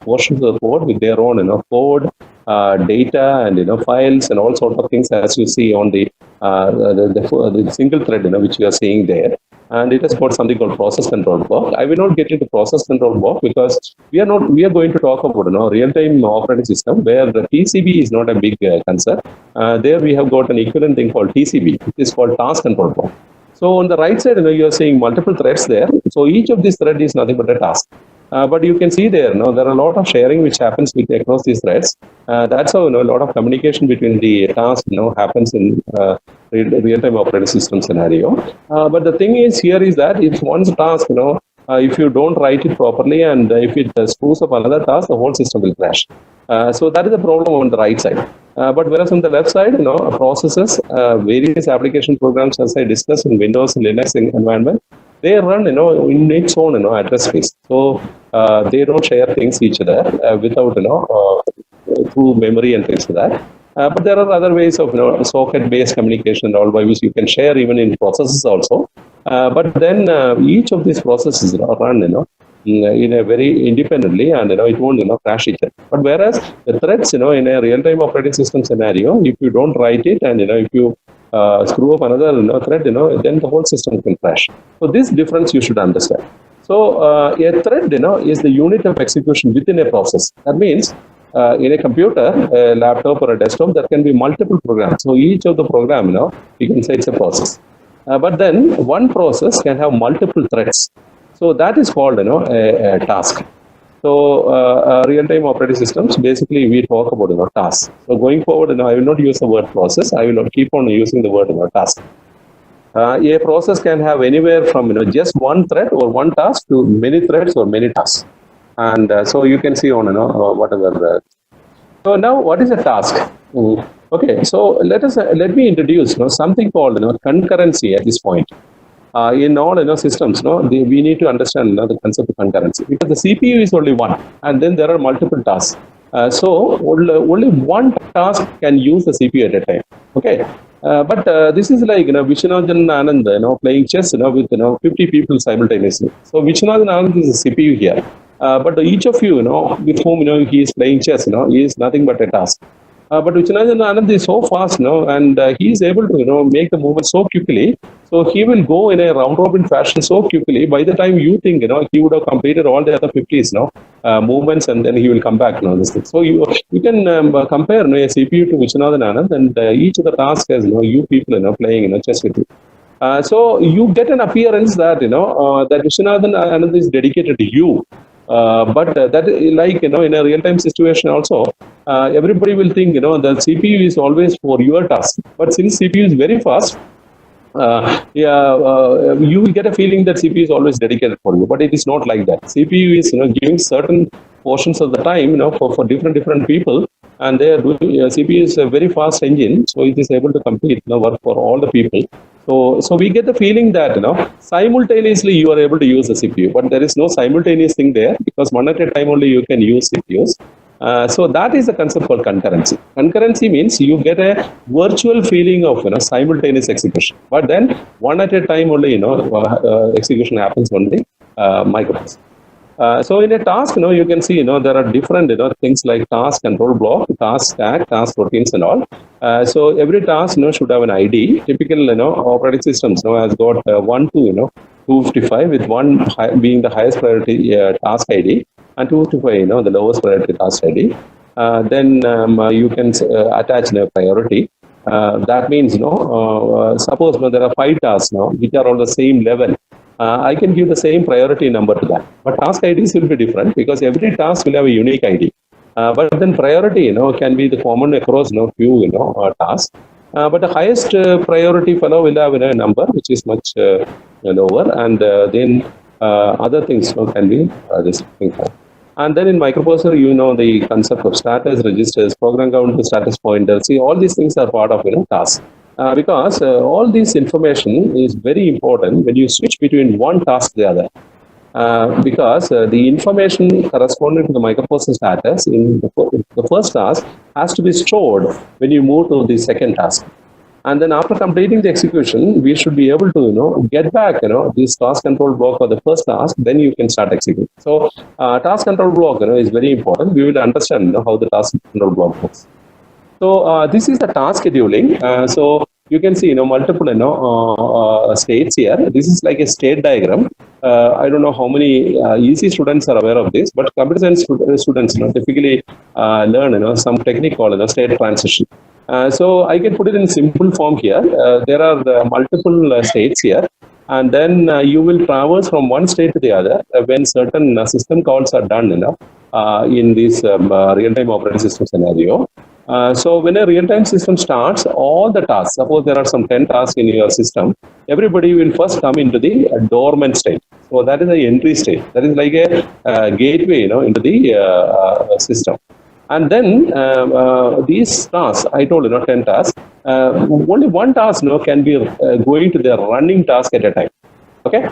portions of the code with their own code, data, and files and all sorts of things, as you see on the single thread which you are seeing there. And it has got something called process control block. I will not get into process control block, because we are going to talk about real-time operating system, where the TCB is not a big concern. There we have got an equivalent thing called TCB, which is called task control block. So on the right side, you are seeing multiple threads there. So each of these threads is nothing but a task. But you can see there, there are a lot of sharing which happens across these threads. That's how a lot of communication between the tasks happens in real-time operating system scenario. But the thing is here is that if one task, if you don't write it properly, and if it screws up another task, the whole system will crash. So that is the problem on the right side. But whereas on the left side, processes, various application programs, as I discussed in Windows and Linux environment, they run in its own address space. So they don't share things each other without through memory and things like that. But there are other ways of socket-based communication and all, by which you can share even in processes also. But then each of these processes run in a very independently, and it won't crash each other. But whereas the threads in a real-time operating system scenario, if you don't write it, and if you screw up another thread, then the whole system can crash. So this difference you should understand. So a thread is the unit of execution within a process. That means in a computer, a laptop or a desktop, there can be multiple programs. So each of the program, you can say it's a process. But then one process can have multiple threads. So that is called a task. So real-time operating systems, basically we talk about tasks. So going forward, I will not use the word process. I will keep on using the word task. A process can have anywhere from just one thread or one task to many threads or many tasks. And so you can see on whatever. So now, what is a task? Okay, so let me introduce something called concurrency at this point. In all systems, we need to understand the concept of concurrency, because the CPU is only one, and then there are multiple tasks. So only one task can use the CPU at a time. Okay, but this is like Vishwanathan Anand playing chess with 50 people simultaneously. So Vishwanathan Anand is the CPU here, but each of you with whom he is playing chess is nothing but a task. But Vishwanathan Anand is so fast and he is able to make the movement so quickly. So he will go in a round robin fashion so quickly. By the time you think he would have completed all the other 50s, movements, and then he will come back. This thing. So you can compare a CPU to Vishwanathan Anand, and each of the tasks has you people playing chess with you. So you get an appearance that that Vishwanathan Anand is dedicated to you. But that like in a real-time situation also, everybody will think the CPU is always for your task. But since CPU is very fast, you will get a feeling that CPU is always dedicated for you. But it is not like that. CPU is giving certain portions of the time for different people, and they are doing CPU is a very fast engine, so it is able to complete work for all the people. So we get the feeling that simultaneously you are able to use the CPU, but there is no simultaneous thing there, because one at a time only you can use CPUs. So that is the concept called concurrency. Concurrency means you get a virtual feeling of simultaneous execution, but then one at a time only execution happens on the microprocessor. So in a task, you can see, there are different, things like task control block, task stack, task routines and all. So every task, should have an ID. Typical, operating systems, has got 1 to, 255, with 1 being the highest priority task ID, and 255, the lowest priority task ID. Then you can attach a priority. That means, suppose there are 5 tasks now, which are on the same level. I can give the same priority number to that. But task IDs will be different, because every task will have a unique ID. But then priority, can be the common across few, tasks. But the highest priority fellow will have a number which is much lower, and then other things can be this thing. And then in microprocessor, the concept of status, registers, program counter, status pointer. See, all these things are part of tasks. Because all this information is very important when you switch between one task to the other. Because the information corresponding to the microprocessor status in the first task has to be stored when you move to the second task. And then after completing the execution, we should be able to get back this task control block for the first task, then you can start executing. So task control block is very important. We will understand how the task control block works. So this is the task scheduling. So you can see multiple states here. This is like a state diagram. I don't know how many EC students are aware of this, but computer science students typically learn some technique called state transition. So I can put it in simple form here. There are multiple states here, and then you will traverse from one state to the other when certain system calls are done in this real-time operating system scenario. So when a real-time system starts, all the tasks, suppose there are some 10 tasks in your system, everybody will first come into the dormant state. So that is the entry state. That is like a gateway into the system. And then these tasks, I told 10 tasks, only one task can be going to the running task at a time. Okay.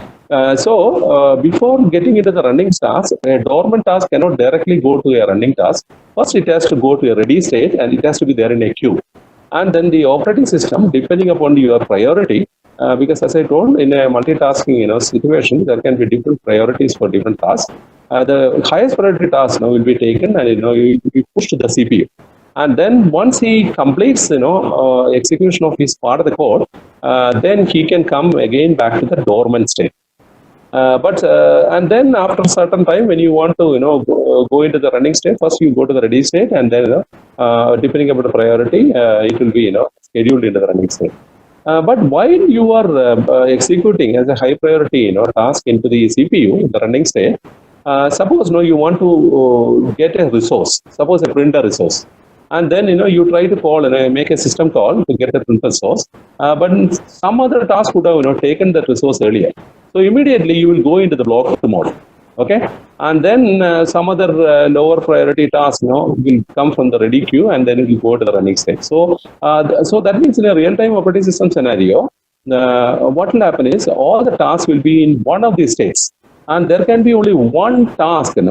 So before getting into the running task, a dormant task cannot directly go to a running task. First, it has to go to a ready state, and it has to be there in a queue. And then the operating system, depending upon your priority, because as I told, in a multitasking situation, there can be different priorities for different tasks. The highest priority task now will be taken, and you will be pushed to the CPU. And then once he completes execution of his part of the code, then he can come again back to the dormant state. And then after a certain time, when you want to go into the running state, first you go to the ready state, and then depending upon the priority, it will be scheduled into the running state. But while you are executing as a high priority task into the CPU, the running state, suppose you want to get a resource, suppose a printer resource. And then you try to call and make a system call to get the printer source, but some other task would have taken that resource earlier. So immediately you will go into the block mode, okay? And then some other lower priority task will come from the ready queue, and then it will go to the running state. So so that means in a real-time operating system scenario, what will happen is all the tasks will be in one of these states. And there can be only one task, in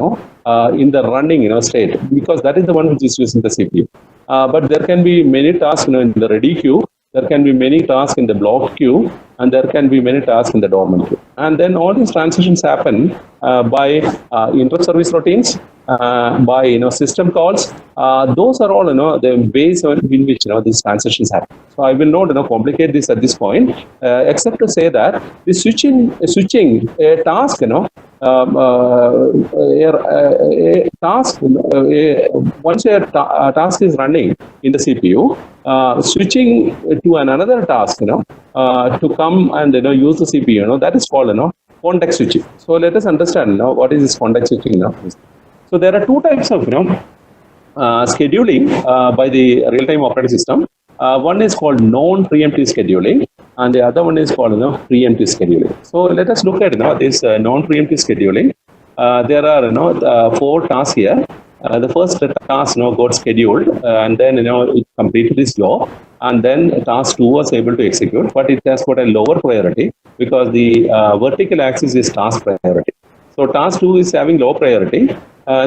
the running, state, because that is the one which is using the CPU. But there can be many tasks, in the ready queue. There can be many tasks in the block queue, and there can be many tasks in the dormant queue. And then all these transitions happen by inter-service routines, by system calls. Those are all the ways in which these transitions happen. So I will not complicate this at this point, except to say that the switching a task a task, once a task is running in the CPU, switching to another task, to come and use the CPU, that is called context switching. So let us understand what is this context switching now. So there are two types of scheduling by the real-time operating system. One is called non-preemptive scheduling, and the other one is called preemptive scheduling. So let us look at this non-preemptive scheduling. There are 4 tasks here. The first task got scheduled, and then it completed its job, and then task 2 was able to execute, but it has got a lower priority because the vertical axis is task priority. So task 2 is having low priority,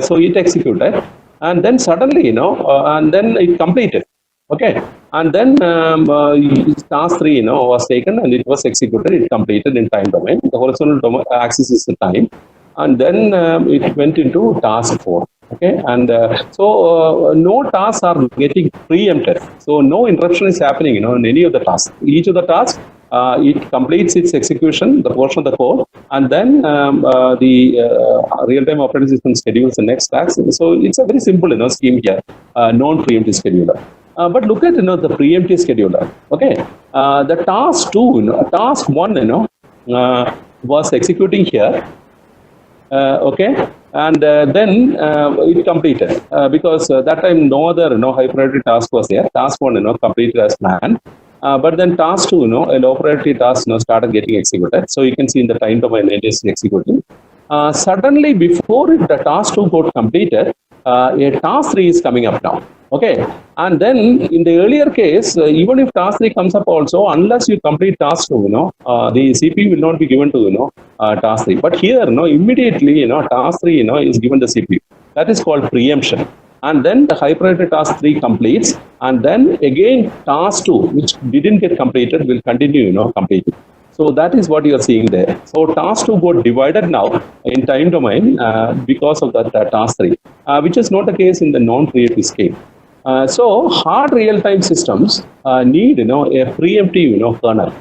so it executed, and then suddenly and then it completed. Okay, and then task 3 was taken and it was executed. It completed in time domain. The horizontal axis is the time, and then it went into task 4. Okay, and so no tasks are getting preempted. So no interruption is happening in any of the tasks. Each of the tasks it completes its execution, the portion of the code, and then the real-time operating system schedules the next task. So it's a very simple scheme here, non-preemptive scheduler. But look at the preemptive scheduler. Okay, the task 2, task 1 was executing here. Okay, and then it completed because that time no other high priority task was there. Task 1 completed as planned, but then task 2 a low priority task started getting executed. So you can see in the time domain it is executing. Suddenly, before the task 2 got completed, a task 3 is coming up now. Okay, and then in the earlier case, even if task 3 comes up also, unless you complete task 2, the CPU will not be given to task 3. But here, immediately, task 3, is given the CPU. That is called preemption. And then the high priority task 3 completes, and then again task 2, which didn't get completed, will continue, completing. So that is what you are seeing there. So task 2 got divided now in time domain because of that task 3, which is not the case in the non-preemptive scheme. So hard real-time systems need a preemptive kernel.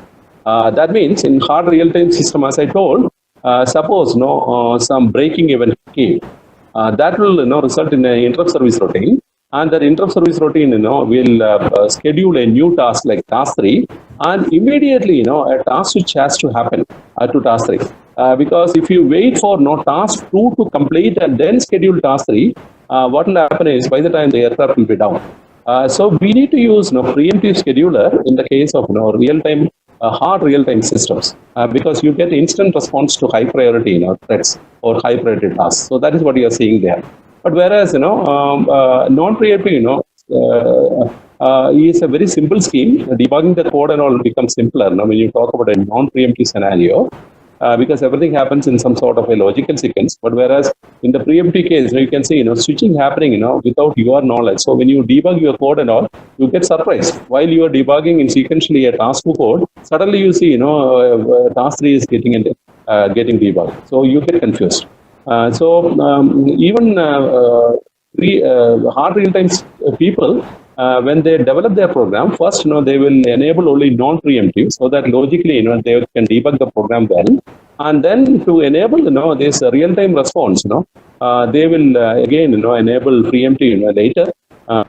That means in hard real-time system, as I told, suppose some breaking event came, that will result in an interrupt service routine, and that interrupt service routine will schedule a new task like task 3, and immediately a task switch has to happen to task 3, because if you wait for task 2 to complete and then schedule task 3, what will happen is by the time the aircraft will be down. So we need to use preemptive scheduler in the case of real-time hard real-time systems, because you get instant response to high priority threats or high priority tasks. So that is what you are seeing there. But whereas non-preemptive is a very simple scheme. Debugging the code and all becomes simpler now when you talk about a non-preemptive scenario. Because everything happens in some sort of a logical sequence. But whereas in the preemptive case, you can see switching happening without your knowledge. So when you debug your code and all, you get surprised while you are debugging in sequentially a task 2 code. Suddenly you see task 3 is getting debugged. So you get confused. Even hard real-time people, when they develop their program, first they will enable only non-preemptive, so that logically they can debug the program well, and then to enable this real-time response, they will again enable preemptive later,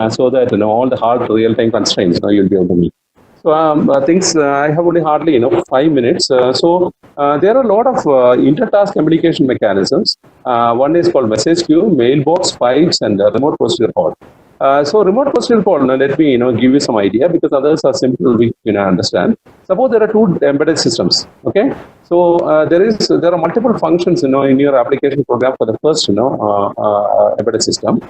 so that all the hard real-time constraints you'll be able to meet. So I have only hardly 5 minutes. So there are a lot of intertask communication mechanisms. One is called message queue, mailbox, pipes, and remote procedure call. So remote procedure call, let me give you some idea, because others are simple, we understand. Suppose there are 2 embedded systems. Okay, so there are multiple functions in your application program for the first embedded system.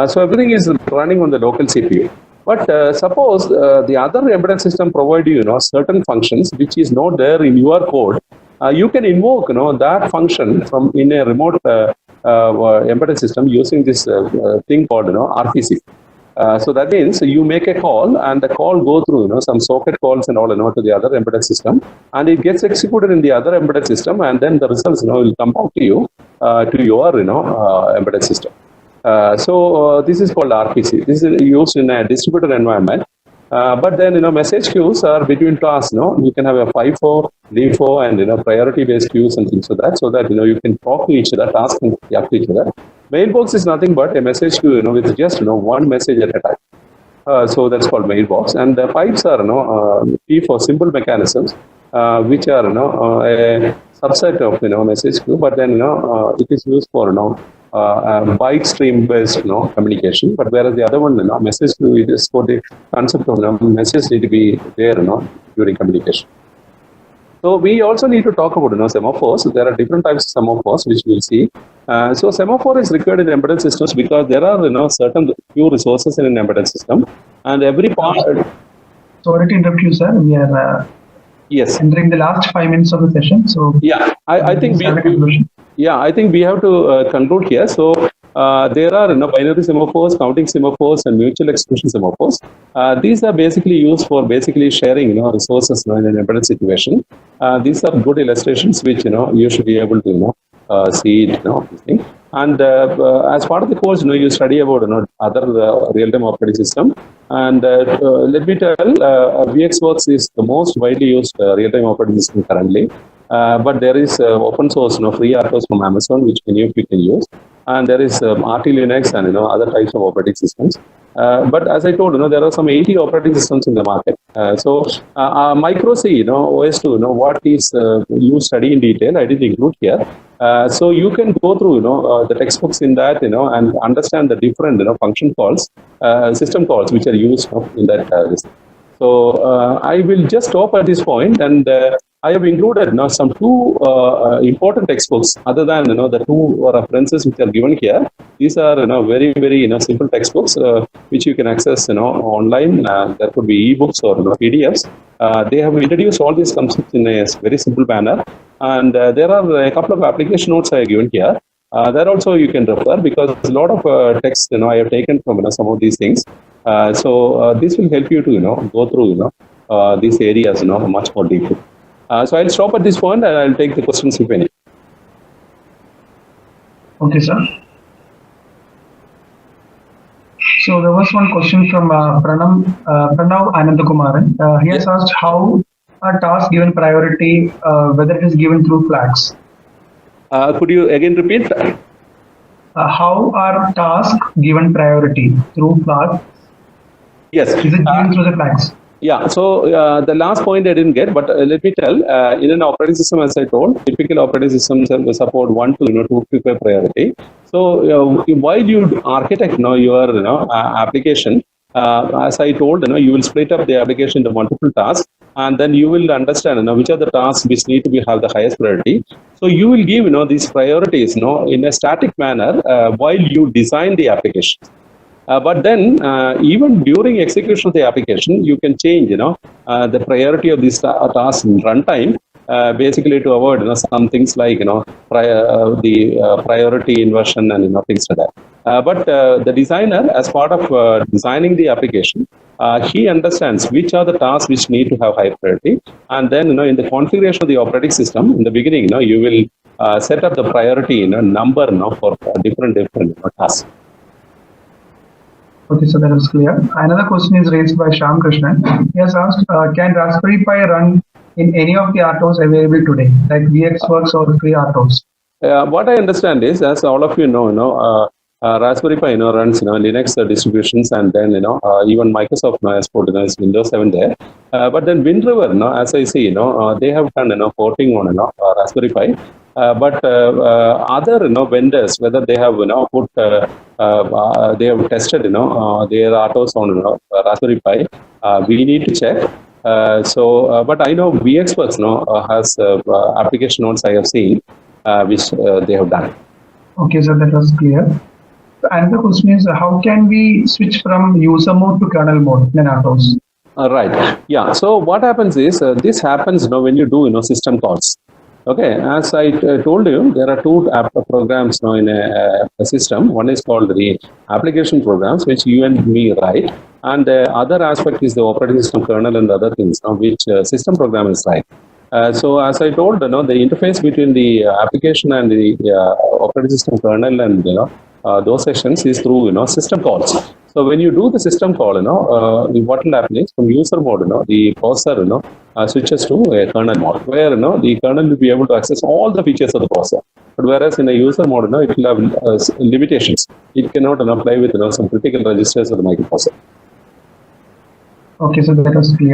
So everything is running on the local CPU. But suppose the other embedded system provide you certain functions which is not there in your code. You can invoke that function from in a remote embedded system using this thing called RPC. So that means you make a call, and the call go through some socket calls and all to the other embedded system, and it gets executed in the other embedded system, and then the results will come back to you to your embedded system. So this is called RPC. This is used in a distributed environment. But then, message queues are between tasks, you can have a FIFO, LIFO, and, priority-based queues and things like that, so that, you can talk to each other, task and react to each other. Mailbox is nothing but a message queue, with just, one message at a time. So that's called mailbox. And the pipes are, key for simple mechanisms, which are, a subset of, message queue, but then, it is used for, byte stream based communication, but whereas the other one, message queue, it is for the concept of message need to be there during communication. So we also need to talk about semaphores. There are different types of semaphores which we'll see. So semaphore is required in embedded systems because there are certain few resources in an embedded system, and every part. Sorry to interrupt you, sir. We are yes entering the last 5 minutes of the session. So yeah, I think we have to conclude here. So there are binary semaphores, counting semaphores, and mutual exclusion semaphores. These are basically used for sharing resources in an embedded situation. These are good illustrations which you should be able to see it. This thing. And as part of the course, you study about other real-time operating system. And let me tell, VxWorks is the most widely used real-time operating system currently. But there is open source, free RTOS from Amazon, which many of you can use. And there is RT Linux and other types of operating systems. But as I told, there are some 80 operating systems in the market. So micro C, OS2, what is you study in detail, I didn't include here. So you can go through, the textbooks in that, and understand the different, function calls, system calls, which are used in that. So I will just stop at this point, and I have included some two important textbooks other than the two references which are given here. These are very simple textbooks which you can access online. There could be ebooks or PDFs. They have introduced all these concepts in a very simple manner, and there are a couple of application notes I have given here. That also you can refer, because a lot of text I have taken from some of these things. So this will help you to go through these areas much more deeply. So I'll stop at this point and I'll take the questions if any. Okay, sir. So there was one question from Pranav Anandakumaran. He has asked how are tasks given priority, whether it is given through flags. Could you again repeat? How are tasks given priority, through flags? Yes. Is it given through the flags? Yeah, so the last point I didn't get, but let me tell, in an operating system, as I told, typical operating systems support 1 to 255 priority. So while you architect your application, as I told, you will split up the application into multiple tasks, and then you will understand which are the tasks which need to have the highest priority. So you will give these priorities in a static manner while you design the application. But then, even during execution of the application, you can change, the priority of this task in runtime, basically to avoid, some things like, the priority inversion and things like that. But the designer, as part of designing the application, he understands which are the tasks which need to have high priority, and then, in the configuration of the operating system, in the beginning, you will set up the priority number for different tasks. Okay, so that is clear. Another question is raised by Shyam Krishnan. He has asked, can Raspberry Pi run in any of the RTOS available today, like VxWorks or free RTOS? What I understand is, as all of you know, Raspberry Pi runs Linux distributions, and then even Microsoft has put Windows 7 there. But then WindRiver, as I see, they have done porting on Raspberry Pi. But other vendors, whether they have put they have tested their RTOS on Raspberry Pi, we need to check. But I know VxWorks has application notes I have seen which they have done. Okay, so that was clear. Another question is, how can we switch from user mode to kernel mode in RTOS? Right. Yeah. So what happens is, this happens when you do system calls. Okay, as I told you, there are two programs in a system. One is called the application programs, which you and me write, and the other aspect is the operating system kernel and other things, which system programmers write. So as I told, the interface between the application and the operating system kernel and those sessions is through, system calls. So when you do the system call, what will happen is from user mode, the processor, switches to a kernel mode, where, the kernel will be able to access all the features of the processor. But whereas in a user mode, it will have limitations. It cannot play with, some critical registers of the microprocessor. Okay, so that was clear.